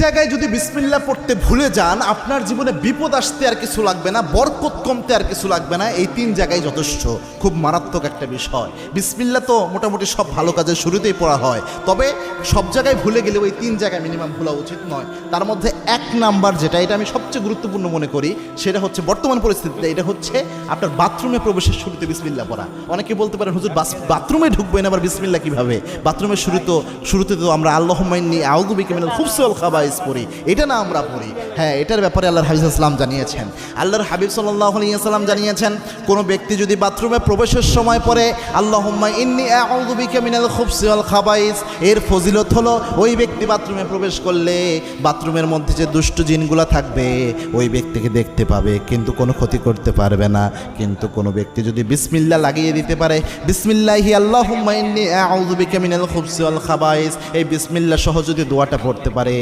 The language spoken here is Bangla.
জায়গায় যদি বিসমিল্লাহ পড়তে ভুলে যান, আপনার জীবনে বিপদ আসতে আর কিছু লাগবে না, বরকত কমতে আর কিছু লাগবে না। এই 3 জায়গায় যথেষ্ট। খুব মারাত্মক একটা বিষয়। বিসমিল্লাহ তো মোটামুটি সব ভালো কাজের শুরুতেই পড়া হয়, তবে সব জায়গায় ভুলে গেলেও এই 3 জায়গায় মিনিমাম ভুলা উচিত নয়। তার মধ্যে 1 নাম্বার যেটা, এটা আমি সবচেয়ে গুরুত্বপূর্ণ মনে করি, সেটা হচ্ছে বর্তমান পরিস্থিতিতে এটা হচ্ছে আপনার বাথরুমে প্রবেশের শুরুতে বিসমিল্লাহ পড়া। অনেকে বলতে পারেন, হুজুর বাথরুমে ঢুকবেন আবার বিসমিল্লাহ কিভাবে? বাথরুমের শুরুতে তো আমরা আল্লাহুম্মা ইন্নী আউযু বিকা মিনাল খুবসি ওয়াল খাবাইস পড়ি, এটা না আমরা পড়ি। হ্যাঁ, এটার ব্যাপারে আল্লাহর হাবিব সাল্লাল্লাহু আলাইহি ওয়াসাল্লাম জানিয়েছেন। আল্লাহর হাবিব সাল্লাল্লাহু আলাইহি ওয়াসাল্লাম জানিয়েছেন, কোনো ব্যক্তি যদি বাথরুমে প্রবেশের সময় পড়ে আল্লাহুম্মা ইন্নী আউযু বিকা মিনাল খুবসি ওয়াল খাবাইস, এর ফজিলত হলো ওই ব্যক্তি বাথরুমে প্রবেশ করলে বাথরুমের মধ্যে যে দুষ্ট জিনগুলো থাকবে ওই ব্যক্তিকে দেখতে পাবে, কিন্তু কোনো ক্ষতি করতে পারবে না। কিন্তু কোনো ব্যক্তি যদি বিসমিল্লাহ লাগিয়ে দিতে পারে, বিসমিল্লাহি আল্লাহুম্মা ইন্নী আউযু বিকা মিনাল খুবসি ওয়াল খাবাইস, এই বিসমিল্লাহ সহ যদি দোয়াটা পড়তে পারে,